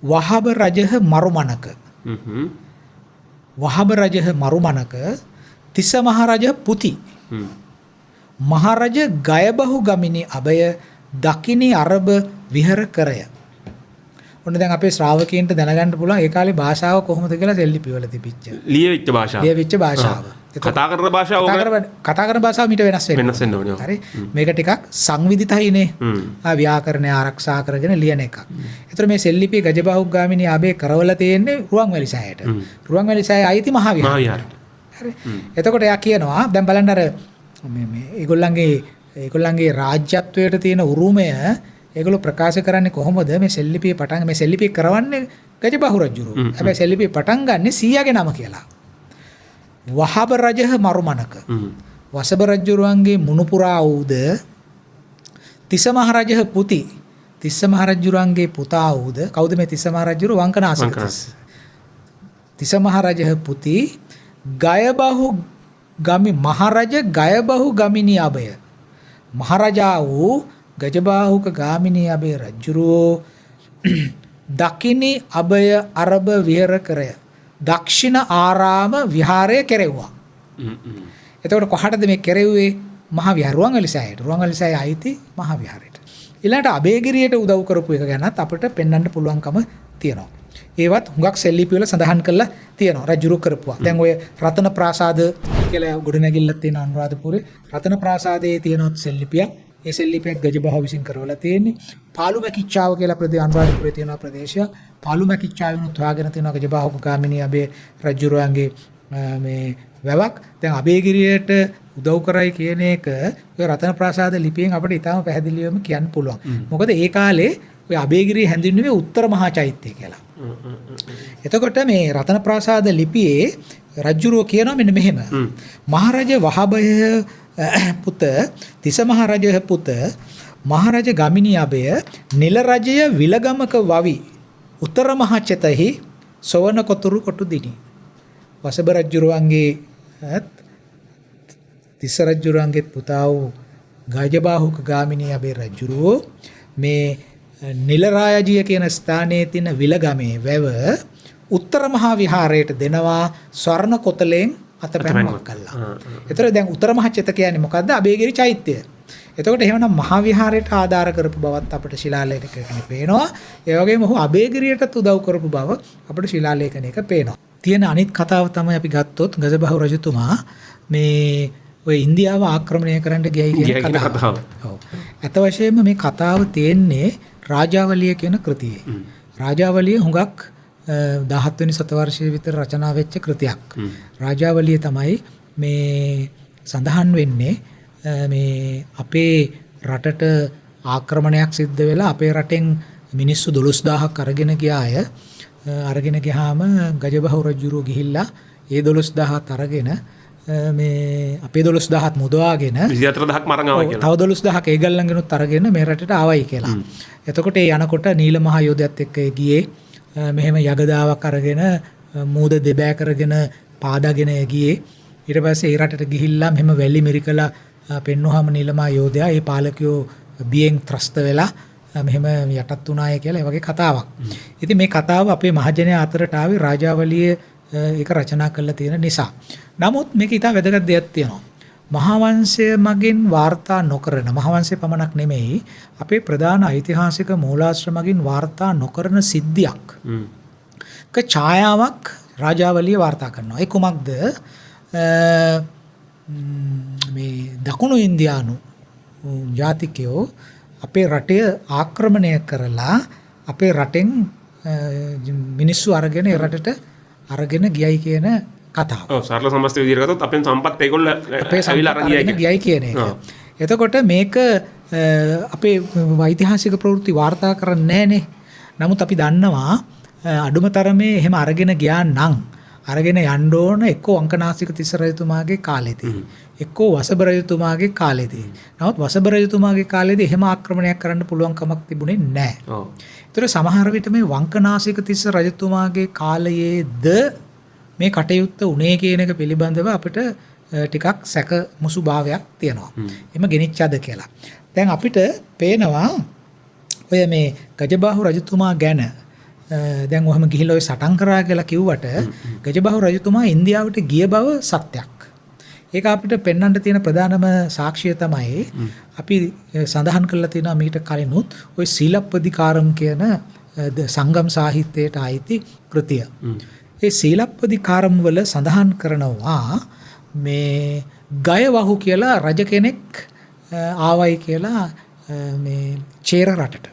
වහබ රජහ මරුමනක. වහබ රජහ මරුමනක තිස්ස මහරජ පුති. මහරජ ගයබහු ගමිනි අබය දකිනි අරබ විහර කරය. ඔන්න දැන් අපේ ශ්‍රාවකයන්ට දැනගන්න පුළුවන් ඒ කාලේ භාෂාව කොහොමද කියලා සෙල් ලිපිවල තිබිච්ච. ලියවිච්ච භාෂාව. ලියවිච්ච භාෂාව. කතා කරන භාෂාව කතා කරන භාෂාව මීට වෙනස් වෙන්න ඕනේ. හරි. මේක ටිකක් සංවිධිතයිනේ. ව්‍යාකරණය ආරක්ෂා කරගෙන ලියන එකක්. ඒතර මේ සෙල් ලිපිය ගජබාහුක ගාමිණී ආබේ කරවලා තියෙන්නේ රුවන්වැලි සෑයට. රුවන්වැලි සෑය අයිති මහා විහාරයට. හරි. එතකොට එයා කියනවා දැන් බලන්න අර මේ ඒගොල්ලන්ගේ රාජ්‍යත්වයට තියෙන උරුමය ඒගොල්ලෝ ප්‍රකාශ කරන්නේ කොහොමද? මේ සෙල් ලිපිය පටන් මේ සෙල් ලිපිය කරවන්නේ ගජබාහු රජුරෝ. හැබැයි සෙල් ලිපිය පටන් ගන්නේ සීයාගේ නම කියලා. වහබ රජහ මරුමනක. වසබ රජුරුවන්ගේ මුණුපුරා වූද තිස්ස මහරජහ පුති. තිස්ස මහරජුරුවන්ගේ පුතා වූද කවුද මේ තිස්ස මහරජුරුව? වංකනාසක තිස්ස. තිස්ස මහරජහ පුති ගයබහු ගමි මහරජ ගයබහු ගමිනී අබය. මහරජා වූ ගජබාහුක ගාමිණී අබේ රජුරෝ දකිනි අබය අරබ විහර කරය. දක්ෂිණ ආරාම විහාරය කෙරෙව්වා. එතකොට කොහටද මේ කෙරෙව්වේ? මහා විහාර රුවන්වැලි සෑයට. රුවන්වැලි සෑය අයිති මහා විහාරයට. ඊළඟට අබේගිරියට උදව් කරපු එක ගැනත් අපිට පෙන්වන්න පුළුවන්කම තියෙනවා. ඒවත් හුඟක් සෙල් ලිපි වල සඳහන් කරලා තියෙනවා රජුරු කරපුවා. දැන් ඔය රතන ප්‍රාසාද කියලා ගොඩනැගිල්ලක් තියෙන අනුරාධපුරේ රතන ප්‍රාසාදයේ තියෙන සෙල් ලිපියක්. ඒ සෙල් ලිපියක් ගජබාහු විසින් කරවලා තියෙන්නේ. පාලු මැකිච්චාව කියලා අනුරාධපුරේ තියෙන ප්‍රදේශය. පාලු මැකිච්චාවෙනුත් හොයාගෙන තියෙනවා ගජබාහුක ගාමිණී අබේ රජුරුවන්ගේ මේ වැවක්. දැන් අබේගිරියට උදව් කරයි කියන එක ඔය රතන ප්‍රාසාද ලිපියෙන් අපිට ඉතාම පැහැදිලිවම කියන්න පුළුවන්. මොකද ඒ කාලේ ඔය අබේගිරිය හැඳින්වුවේ උත්තර මහා චෛත්‍යය කියලා. එතකොට මේ රතන ප්‍රාසාද ලිපියේ රජුරෝ කියනවා මෙන්න මෙහෙම. මහරජ වහබය පුත තිස මහරජ පුත මහරජ ගමිණී අබය නිල රජය විලගමක වවි උත්තර මහා චෙතෙහි සොවන කොතුරු කොටු දිනි. වසබ රජුරුවන්ගේ තිස්ස රජුරුවන්ගේ පුතා වූ ගජබාහුක ගාමිණී අබේ රජුරෝ මේ නිලරායජිය කියන ස්ථානයේ තියෙන විලගමේ වැව උත්තර මහා විහාරයට දෙනවා ස්වර්ණ කොතලෙන් අතපැන්මක් කළා. ඒතර දැන් උත්තර මහා චිත කියන්නේ මොකද්ද? අබේගිරි චෛත්‍යය. එතකොට එහෙමනම් මහා විහාරයට ආධාර කරපු බවත් අපිට ශිලාලේඛනයේ පේනවා. ඒ වගේම ඔහු අබේගිරියටත් උදව් කරපු බව අපිට ශිලාලේඛනයක පේනවා. තියෙන අනිත් කතාව තමයි අපි ගත්තොත් ගජබාහු රජතුමා මේ ඔය ඉන්දියාව ආක්‍රමණය කරන්න ගියයි කියන කතාව. ඔව්. අත වශයෙන්ම මේ කතාව තියෙන්නේ රාජාවලිය කියන කෘතියේ. රාජාවලිය හුඟක් 17 වෙනි සතවර්ෂයේ විතර රචනා වෙච්ච කෘතියක්. රාජාවලිය තමයි මේ සඳහන් වෙන්නේ මේ අපේ රටට ආක්‍රමණයක් සිද්ධ වෙලා අපේ රටෙන් මිනිස්සු 12000ක් අරගෙන ගියාය. අරගෙන ගියාම ගජබාහු රජුරෝ ගිහිල්ලා ඒ 12000ත් අරගෙන මේ අපේ 12000ත් මුදවාගෙන 24000ක් මරන් ආවා කියලා. තව 12000ක් ඒගොල්ලන්ගෙනුත් අරගෙන මේ රටට ආවයි කියලා. එතකොට ඒ යනකොට නීල මහ යෝධයත් එක්ක ගියේ මෙහෙම යගදාවක් අරගෙන මූද දෙබෑ කරගෙන පාදාගෙන ගියේ. ඊට පස්සේ ඒ රටට ගිහිල්ලා මෙහෙම වැලි මිරිකලා පෙන්නුවාම නීල මහ යෝධයා ඒ පාලකයෝ බියෙන් ත්‍රස්ත වෙලා මෙහෙම යටත් වුණාය කියලා ඒ වගේ කතාවක්. ඉතින් මේ කතාව අපේ මහජනයා අතරට ආවේ රාජාවලිය ඒක රචනා කරලා තියෙන නිසා. නමුත් මේක ඉතා වැදගත් දෙයක් තියෙනවා. මහාවංශය මගින් වාර්තා නොකරන මහාවංශය පමණක් නෙමෙයි අපේ ප්‍රධාන ඓතිහාසික මූලාශ්‍ර මගින් වාර්තා නොකරන සිද්ධියක්. ඡායාවක් රාජාවලිය වාර්තා කරනවා. ඒ කුමක්ද? මේ දකුණු ඉන්දියානු ජාතිකයෝ අපේ රටේ ආක්‍රමණය කරලා අපේ රටෙන් මිනිස්සු අරගෙන ඒ රටට අරගෙන ගියයි කියන කතාව. ඔව් සරල සමස්ත විදිහට ගත්තොත් අපෙන් සම්පත් ඒගොල්ලෝ අපේ ඇවිල්ලා අරන් අරගෙන ගියයි කියන එක. එතකොට මේක අපේ ඓතිහාසික ප්‍රවෘත්ති වාර්තා කරන්නේ නැහනේ. නමුත් අපි දන්නවා අඩුම තරමේ එහෙම අරගෙන ගියා නම් අරගෙන යන්න ඕන එක්කෝ අංකනාසික තිස්ස රජතුමාගේ කාලෙදී එක්කෝ වසබ රජතුමාගේ කාලෙදී. නමුත් වසබ රජතුමාගේ කාලෙදී එහෙම ආක්‍රමණයක් කරන්න පුළුවන් කමක් තිබුණේ නැහැ. ඔව්. ඒතර සමහර විට මේ වංකනාසික තිස්ස රජතුමාගේ කාලයේද මේ කටයුත්ත උනේ කියන එක පිළිබඳව අපිට ටිකක් සැක මුසු භාවයක් තියෙනවා. එම ගෙනිච්චද කියලා. දැන් අපිට පේනවා ඔය මේ ගජබාහු රජතුමා ගැන දැන් ඔහම ගිහිල්ලා ඔය සටන් කරා කියලා කිව්වට ගජබාහු රජතුමා ඉන්දියාවට ගිය බව සත්‍යයක්. ඒක අපිට පෙන්වන්න තියෙන ප්‍රධානම සාක්ෂිය තමයි අපි සඳහන් කරලා තියෙනවා මීට කලිනුත් ඔය සීලප්පදිකාරම් කියන සංගම් සාහිත්‍යයට අයිති කෘතිය. ඒ සීලප්පදිකාරම් වල සඳහන් කරනවා මේ ගයවහු කියලා රජ කෙනෙක් ආවයි කියලා මේ චේර රටට.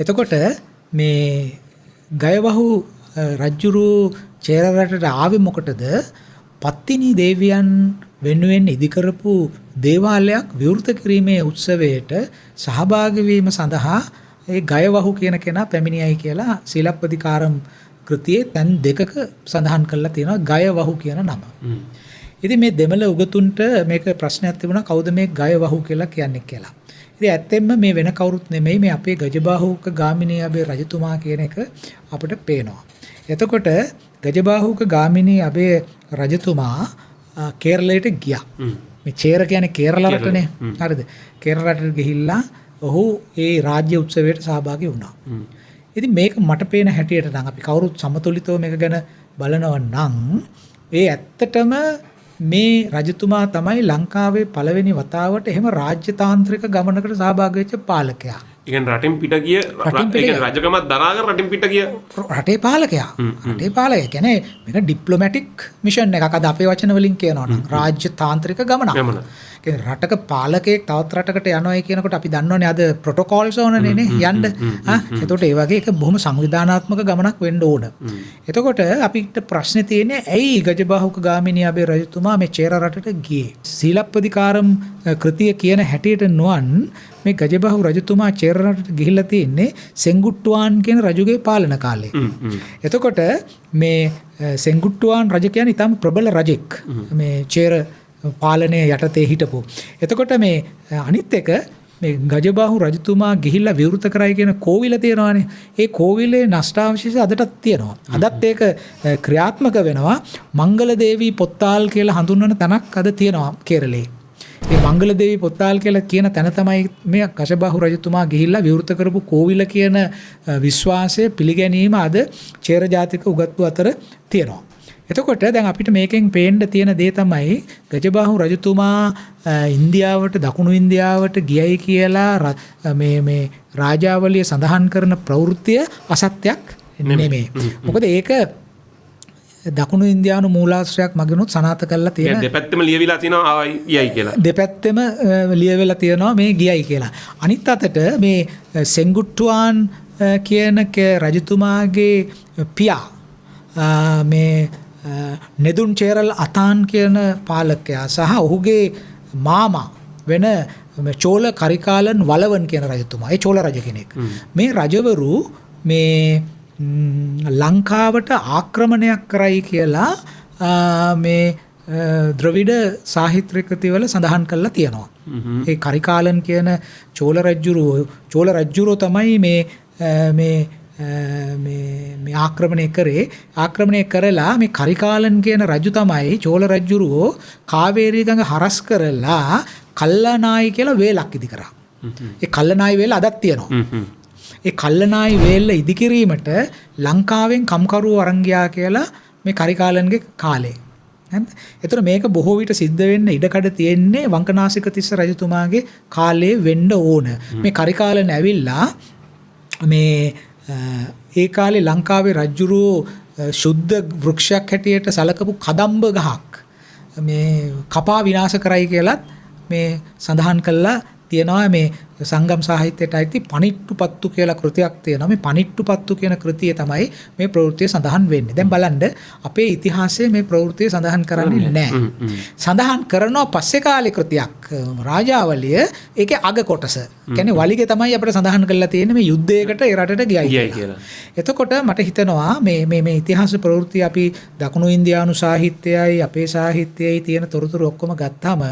එතකොට මේ ගයවහු රජුරු චේර රටට ආවේ මොකටද? පත්තිනි දේවියන් වෙනුවෙන් ඉදිකරපු දේවාලයක් විවෘත කිරීමේ උත්සවයට සහභාගී වීම සඳහා ඒ ගයවහු කියන කෙනා පැමිණියයි කියලා සීලප්පදිකාරම් කෘතියේ තැන් දෙකක සඳහන් කරලා තියෙනවා ගයවහු කියන නම. ඉතින් මේ දෙමළ උගතුන්ට මේක ප්‍රශ්නයක් තිබුණා කවුද මේ ගයවහු කියලා කියන්නේ කියලා. ඉතින් ඇත්තෙන්ම මේ වෙන කවුරුත් නෙමෙයි මේ අපේ ගජබාහුක ගාමිණී අබේ රජතුමා කියන එක අපිට පේනවා. එතකොට ගජබාහුක ගාමිණී අබේ රජතුමා කේරළයට ගියා. මේ චේර කියන්නේ කේරළ රටනේ. හරිද? කේරළ රටට ගිහිල්ලා ඔහු ඒ රාජ්‍ය උත්සවයට සහභාගී වුණා. ඉතින් මේක මට පේන හැටියට නම් අපි කවුරුත් සමතුලිතව මේක ගැන බලනවා නම් ඒ ඇත්තටම මේ රජතුමා තමයි ලංකාවේ පළවෙනි වතාවට එහෙම රාජ්‍යතාන්ත්‍රික ගමනකට සහභාගී වෙච්ච පාලකයා. ඒ කියන්නේ රටින් පිට ගිය රජකමක් දරාගෙන රටින් පිට ගිය රටේ පාලකයා. රටේ පාලකයා කියන්නේ මේක ඩිප්ලොමැටික් මිෂන් එකක්. අද අපේ වචන වලින් කියනවා නම් රාජ්‍යතාන්ත්‍රික ගමනක්. රටක පාලකයෙක් තවත් රටකට යනවායි කියනකොට අපි දන්නවනේ අද ප්‍රොටෝකෝල්ස් ඕනනේ නේ යන්න. එතකොට ඒ වගේ එක බොහොම සංවිධානාත්මක ගමනක් වෙන්න ඕන. එතකොට අපිට ප්‍රශ්නේ තියෙන්නේ ඇයි ගජබාහුක ගාමිණී අබේ රජතුමා මේ චේර රටට ගියේ? සීලප්පදිකාරම් කෘතිය කියන හැටියට නොවන් මේ ගජබාහු රජතුමා චේර රටට ගිහිල්ලා තියෙන්නේ සෙන්ගුට්ටුවාන් කියන රජුගේ පාලන කාලේ. එතකොට මේ සෙන්ගුට්ටුවාන් රජ කියන්නේ ඊටම ප්‍රබල රජෙක්. මේ චේර පාලනය යටතේ හිටපු. එතකොට මේ අනිත් එක මේ ගජබාහු රජතුමා ගිහිල්ලා විවෘත කරයි කියන කෝවිල තියෙනවානේ. ඒ කෝවිලේ නෂ්ටාවශේෂ අදටත් තියෙනවා. අදත් ඒක ක්‍රියාත්මක වෙනවා. මංගල දේවී පොත්තාල් කියලා හඳුන්වන තැනක් අද තියෙනවා කේරළේ. මේ මංගල දේවී පොත්තාල් කියලා කියන තැන තමයි මේ ගජබාහු රජතුමා ගිහිල්ලා විවෘත කරපු කෝවිල කියන විශ්වාසය පිළිගැනීම අද චේර ජාතික උගත්තු අතර තියෙනවා. එතකොට දැන් අපිට මේකෙන් පේන්න තියෙන දේ තමයි ගජබාහු රජතුමා ඉන්දියාවට දකුණු ඉන්දියාවට ගියයි කියලා මේ රාජාවලිය සඳහන් කරන ප්‍රවෘත්තිය අසත්‍යක් නෙමෙයි. මොකද ඒක දකුණු ඉන්දියානු මූලාශ්‍රයක් මගිනුත් සනාථ කරලා තියෙන දෙපැත්තම ලියවිලා තියෙනවා ආවයි ගියයි කියලා. දෙපැත්තම ලියවිලා තියෙනවා මේ ගියයි කියලා. අනිත් අතට මේ සෙන්ගුට්ටුවාන් කියන රජතුමාගේ පියා මේ නෙදුන් චේරල් අතාන් කියන පාලකයා සහ ඔහුගේ මාමා වෙන චෝල කරිකාලන් වලවන් කියන රජතුමා. ඒ චෝල රජ කෙනෙක්. මේ රජවරු මේ ලංකාවට ආක්‍රමණයක් කරයි කියලා මේ ද්‍රවිඩ සාහිත්‍ය කෘතිවල සඳහන් කරලා තියෙනවා. ඒ කරිකාලන් කියන චෝල රජුරෝ තමයි මේ ආක්‍රමණය කරේ. ආක්‍රමණය කරලා මේ කරිකාලන් කියන රජු තමයි චෝල රජුරෝ කාවේරී ගඟ හරස් කරලා කල්ලනායි කියලා වේලක් ඉදි කරා. ඒ කල්ලනායි වේල අදත් තියෙනවා. ඒ කල්ලනායි වේල ඉදි කිරීමට ලංකාවෙන් කම්කරුවෝ අරන් ගියා කියලා මේ කරිකාලන්ගේ කාලේ. එතකොට මේක බොහෝ විට සිද්ධ වෙන්න ඉඩකඩ තියෙන්නේ වංකනාසික තිස්ස රජතුමාගේ කාලේ වෙන්න ඕන. මේ කරිකාලන් ඇවිල්ලා මේ ඒ කාලේ ලංකාවේ රජුරෝ ශුද්ධ වෘක්ෂයක් හැටියට සලකපු කදම්බ ගහක් මේ කපා විනාශ කරයි කියලත් මේ සඳහන් කළා තියෙනවා මේ සංගම් සාහිත්‍යයට අයිති පනිට්ටුපත්තු කියලා කෘතියක් තියෙනවා. මේ පනිට්ටුපත්තු කියන කෘතිය තමයි මේ ප්‍රවෘත්තිය සඳහන් වෙන්නේ. දැන් බලන්න අපේ ඉතිහාසයේ මේ ප්‍රවෘත්තිය සඳහන් කරන්නේ නැහැ. සඳහන් කරනවා පස්සේ කාලේ කෘතියක් රාජාවලිය ඒකේ අග කොටස. කියන්නේ වලිගේ තමයි අපිට සඳහන් කරලා තියෙන්නේ මේ යුද්ධයකට ඒ රටට ගියයි කියලා. එතකොට මට හිතෙනවා මේ ඉතිහාස ප්‍රවෘත්ති අපි දකුණු ඉන්දියානු සාහිත්‍යයයි අපේ සාහිත්‍යයයි තියෙන තොරතුරු ඔක්කොම ගත්තාම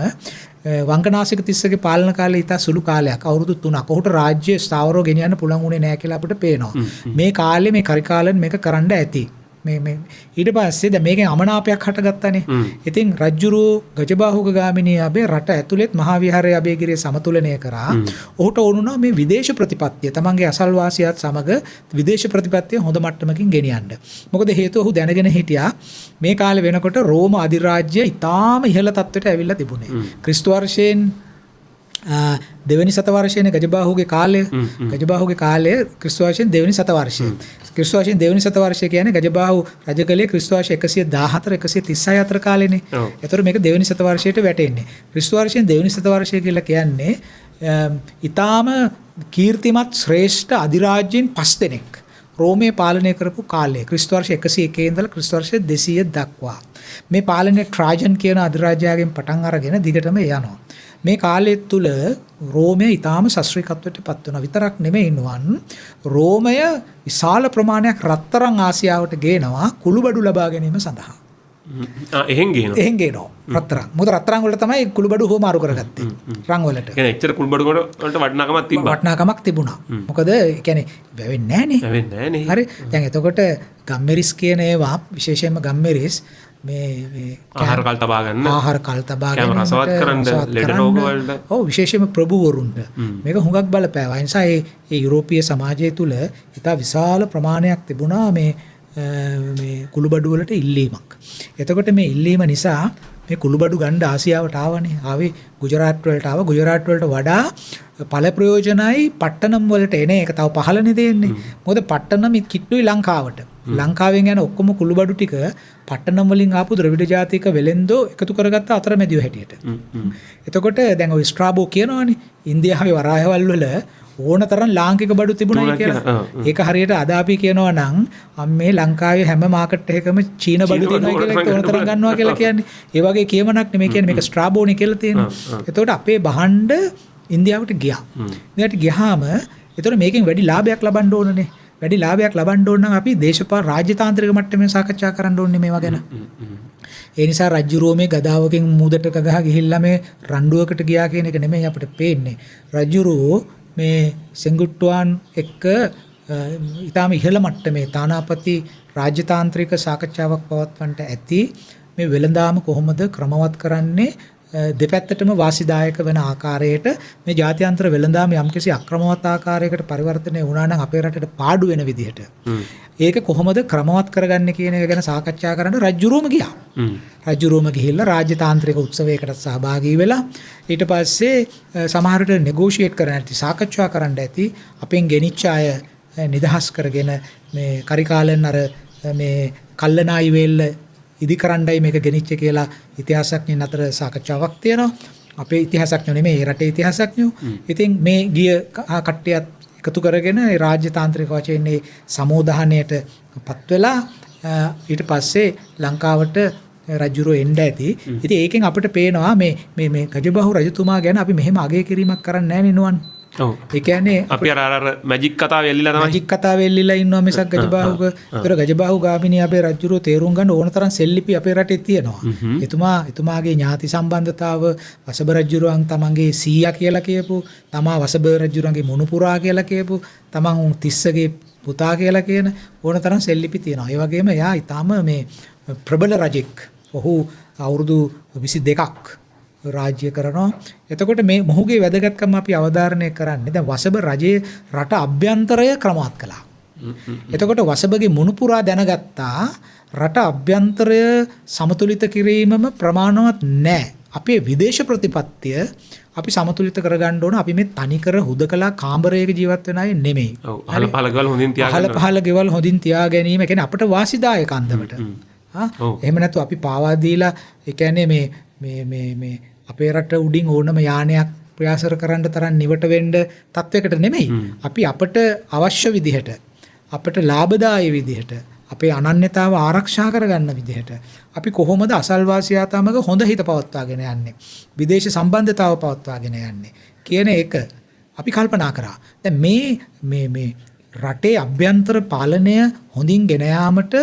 වංගනාසික තිස්සගේ පාලන කාලේ ඉතා සුළු කාලයක් අවුරුදු 3ක්. ඔහුට රාජ්‍ය ස්ථාවරව ගෙනියන්න පුළුවන් වුණේ නැහැ කියලා අපිට පේනවා. මේ කාලේ මේ කරිකාලන් මේක කරන්න ඇති. මේ ඊට පස්සේ දැන් මේකෙන් අමනාපයක් හටගත්තානේ. ඉතින් රජ්ජුරුව ගජබාහුග ගාමිණී අබේ රට ඇතුළෙත් මහා විහාරයේ අබේගිරිය සමතුලනය කරා. ඔහුට ඕනුණා මේ විදේශ ප්‍රතිපත්තිය තමන්ගේ අසල්වාසියාත් සමග විදේශ ප්‍රතිපත්තිය හොඳ මට්ටමකින් ගෙනියන්න. මොකද හේතුව ඔහු දැනගෙන හිටියා මේ කාලේ වෙනකොට රෝම අධිරාජ්‍ය ඉතාම ඉහළ තත්ත්වයට ඇවිල්ලා තිබුණේ. ක්‍රිස්තු වර්ෂයෙන් දෙවනි සතවර්ෂයේ ගජබාහුගේ කාලය ක්‍රිස්තු වර්ෂයෙන් දෙවනි සතවර්ෂය. ක්‍රිස්තු වර්ෂයෙන් දෙවනි සතවර්ෂය කියන්නේ ගජබාහු රජකලේ ක්‍රිස්තු වර්ෂ 114 136 අතර කාලෙනේ. ඒතර මේක දෙවනි සතවර්ෂයට වැටෙන්නේ. ක්‍රිස්තු වර්ෂයෙන් දෙවනි සතවර්ෂය කියලා කියන්නේ ඊටාම කීර්තිමත් ශ්‍රේෂ්ඨ අධිරාජ්‍යයන් 5 දෙනෙක් රෝමයේ පාලනය කරපු කාලය. ක්‍රිස්තු වර්ෂ 101 ඉඳලා ක්‍රිස්තු වර්ෂ 200 දක්වා මේ පාලනය ට්‍රාජන් කියන අධිරාජයාගෙන් පටන් අරගෙන දිගටම යනවා. මේ කාලය තුල රෝමය ඊටාම ශාස්ත්‍රීයත්වයට පත් වෙනවා. විතරක් නෙමෙයි ඉන්නවන් රෝමය විශාල ප්‍රමාණයක් රත්තරන් ආසියාවට ගේනවා කුළුබඩු ලබා ගැනීම සඳහා. එහෙන් ගේනවා රත්තරන්. මොකද රත්තරන් වල තමයි කුළුබඩු හොමාරු කරගත්තේ. රන් වලට. කියන්නේ එච්චර කුළුබඩු වලට වටිනාකමක් තිබුණා. මොකද ඒ කියන්නේ වැවෙන්නේ නැහනේ. හරි. දැන් එතකොට ගම්මෙරිස් කියන ඒවා විශේෂයෙන්ම ගම්මෙරිස් මේ ආහාර කල් තබා ගන්න රසවත් කරන්න ලෙඩ රෝග වලට විශේෂයෙන්ම ප්‍රභූවරුන්ට මේක හුඟක් බලපෑවා. ඒ නිසා ඒ යුරෝපීය සමාජය තුල ඉතා විශාල ප්‍රමාණයක් තිබුණා මේ කුළුබඩු වලට ඉල්ලීමක්. එතකොට මේ ඉල්ලීම නිසා මේ කුළුබඩු ගන්න ආසියාවට ආවනේ. ආවේ ගුජරාට් වලට ආවා. ගුජරාට් වලට වඩා ඵල ප්‍රයෝජනයි පට්ටනම් වලට එන එක තව පහළනේ දෙන්නේ. මොකද පට්ටනම් කිට්ටුයි ලංකාවට. ලංකාවෙන් යන ඔක්කොම කුළුබඩු ටික පට්ටනම් වලින් ආපු ද්‍රවිඩ ජාතික වෙලෙන්දෝ එකතු කරගත්ත අතරමැදියෝ හැටියට. එතකොට දැන් ඔය ස්ට්‍රාබෝ කියනවනේ ඉන්දියාවේ වරායවල් වල ඕන තරම් ලාංකික බඩු තිබුණයි කියලා. ඒක හරියට අද අපි කියනවා නම් මේ ලංකාවේ හැම මාකට් එකකම චීන බඩු තියෙනවා කියලා ඒක ඕන තරම් ගන්නවා කියලා කියන්නේ. ඒ වගේ කියමනක් නෙමෙයි කියන්නේ මේක ස්ට්‍රාබෝනේ කියලා තියෙනවා. එතකොට අපේ භාණ්ඩ ඉන්දියාවට ගියා. ඉන්දියාවට ගියාම එතකොට මේකෙන් වැඩි ලාභයක් ලබන්න ඕනනේ. වැඩි ලාභයක් ලබන්න ඕන නම් අපි දේශපාලන රාජ්‍යතාන්ත්‍රික මට්ටමේ සාකච්ඡා කරන්න ඕනේ මේවා ගැන. ඒ නිසා රජ්ජුරුවෝ මේ ගදාවකින් මූදට ගහ ගිහිල්ලා මේ රණ්ඩුවකට ගියා කියන එක නෙමෙයි අපිට පේන්නේ. රජ්ජුරුවෝ මේ සෙන්ගුට්ටුවන් එක්ක ඊටාම ඉහළ මට්ටමේ තානාපති රාජ්‍යතාන්ත්‍රික සාකච්ඡාවක් පවත්වන්නට ඇති. මේ වෙළඳාම කොහොමද ක්‍රමවත් කරන්නේ දෙපැත්තටම වාසිදායක වෙන ආකාරයට මේ ජාත්‍යන්තර වෙළඳාම යම්කිසි අක්‍රමවත් ආකාරයකට පරිවර්තනය වුණා නම් අපේ රටට පාඩු වෙන විදිහට ඒක කොහොමද ක්‍රමවත් කරගන්නේ කියන එක ගැන සාකච්ඡා කරන්න රජ්ජුරුවම ගියා. රජ්ජුරුවම ගිහිල්ලා රාජ්‍යතාන්ත්‍රික උත්සවයකට සහභාගී වෙලා ඊට පස්සේ සමහර විට නෙගෝෂියේට් කරන්න ඇති සාකච්ඡා කරන්න ඇති අපෙන් ගෙනිච්ච අය නිදහස් කරගෙන මේ කරිකාලන් අර මේ කල්ලනායි වේල්ල ඉදි කරන්නයි මේක ගෙනිච්ච කියලා ඉතිහාසඥයන් අතර සාකච්ඡාවක් තියෙනවා. අපේ ඉතිහාසඥයෝ නෙමෙයි ඒ රටේ ඉතිහාසඥයෝ. ඉතින් මේ ගිය කට්ටියත් එකතු කරගෙන ඒ රාජ්‍යතාන්ත්‍රික වශයෙන් මේ සමෝධානයට පත් වෙලා ඊට පස්සේ ලංකාවට රජුරෝ එන්න ඇති. ඉතින් ඒකෙන් අපිට පේනවා මේ ගජබහු රජතුමා ගැන අපි මෙහෙම අගය කිරීමක් කරන්නේ නැහැ නෙනුවන්. ඔව්. ඒ කියන්නේ අපි අර මැජික් කතාව එල්ලිලා තමයි. මැජික් කතාව එල්ලිලා ඉන්නවා මිසක් ගජබහුක. ඒතර ගජබහු ගාමිණී අපේ රජුරෝ තේරුම් ගන්න ඕන තරම් සෙල්ලිපි අපේ රටේ තියෙනවා. එතුමාගේ ඥාති සම්බන්ධතාව වසබ රජුරුවන් තමන්ගේ සීයා කියලා කියපු, තමා වසබ රජුරුවන්ගේ මුණුපුරා කියලා කියපු, තමන් තිස්සගේ පුතා කියලා කියන ඕන තරම් සෙල්ලිපි තියෙනවා. ඒ වගේම එයා ඊටාම මේ ප්‍රබල රජෙක්. ඔහු අවුරුදු 22ක් රාජ්‍ය කරනවා. එතකොට මේ මොහුගේ වැදගත්කම අපි අවධාරණය කරන්නේ දැන් වසබ රජයේ රට අභ්‍යන්තරය ක්‍රමවත් කළා. එතකොට වසබගේ මුණුපුරා දැනගත්තා රට අභ්‍යන්තරය සමතුලිත කිරීමම ප්‍රමාණවත් නැහැ. අපේ විදේශ ප්‍රතිපත්තිය අපි සමතුලිත කරගන්න ඕන. අපි මේ තනිකර හුදකලා කාමරයක ජීවත් වෙන අය නෙමෙයි. ඔව්. අහල පහල ගෙවල් හොඳින් තියාගන්න. අහල පහල ගෙවල් හොඳින් තියා ගැනීම කියන්නේ අපට වාසිදායක අන්දමට. එහෙම නැතු අපි පාවා දීලා ඒ කියන්නේ මේ අපේ රට උඩින් ඕනම යානයක් ප්‍රයාසර කරන්න තරම් නිවට වෙන්න තත්වයකට නෙමෙයි. අපි අපට අවශ්‍ය විදිහට අපට ලාභදායී විදිහට අපේ අනන්‍යතාව ආරක්ෂා කරගන්න විදිහට අපි කොහොමද අසල්වාසියා තමග හොඳ හිත පවත්වාගෙන යන්නේ විදේශ සම්බන්ධතාව පවත්වාගෙන යන්නේ කියන එක අපි කල්පනා කරා. දැන් මේ රටේ අභ්‍යන්තර පාලනය හොඳින් ගෙන යාමට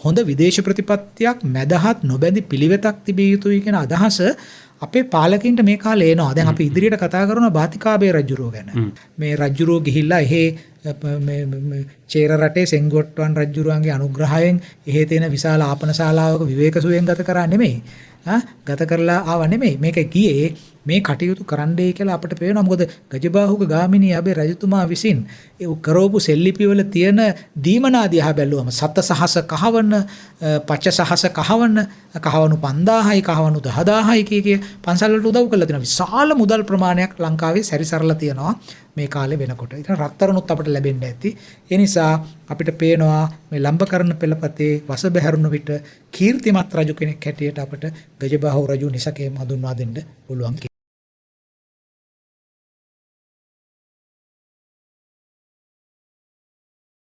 හොඳ විදේශ ප්‍රතිපත්තියක් මැදහත් නොබැඳි පිළිවෙතක් තිබිය යුතුයි කියන අදහස අපේ පාලකින්ට මේ කාලේ එනවා. දැන් අපි ඉදිරියට කතා කරනවා බාතිකාබේ රජුරෝ ගැන. මේ රජුරෝ ගිහිල්ලා එහෙ චේර රටේ සෙන්ගොට්ටුවන් රජුරුවන්ගේ අනුග්‍රහයෙන් එහෙ තියෙන විශාල ආපනශාලාවක විවේක සුවයෙන් ගත කරා නෙමෙයි. ගත කරලා ආව නෙමෙයි. මේක ගියේ මේ කටයුතු කරන්නයි කියලා අපිට පේනවා. මොකද ගජබාහුක ගාමිණී අබේ රජතුමා විසින් ඒ කරවපු සෙල්ලිපිවල තියෙන දීමනා දිහා බැලුවම සත සහස කහවන, පච සහස කහවන, කහවණු 5000යි, කහවණු 10000යි කිය පන්සල් වලට උදව් කරලා තියෙනවා. විශාල මුදල් ප්‍රමාණයක් ලංකාවේ සැරිසරලා තියෙනවා මේ කාලේ වෙනකොට. ඉතින් රත්තරණුත් අපිට ලැබෙන්න ඇති. ඒ නිසා අපිට පේනවා මේ ලම්බකරණ පෙළපතේ වස බැහැරුණු විට කීර්තිමත් රජු කෙනෙක් හැටියට අපිට ගජබාහු රජු නිසකේම හඳුන්වා දෙන්න පුළුවන්.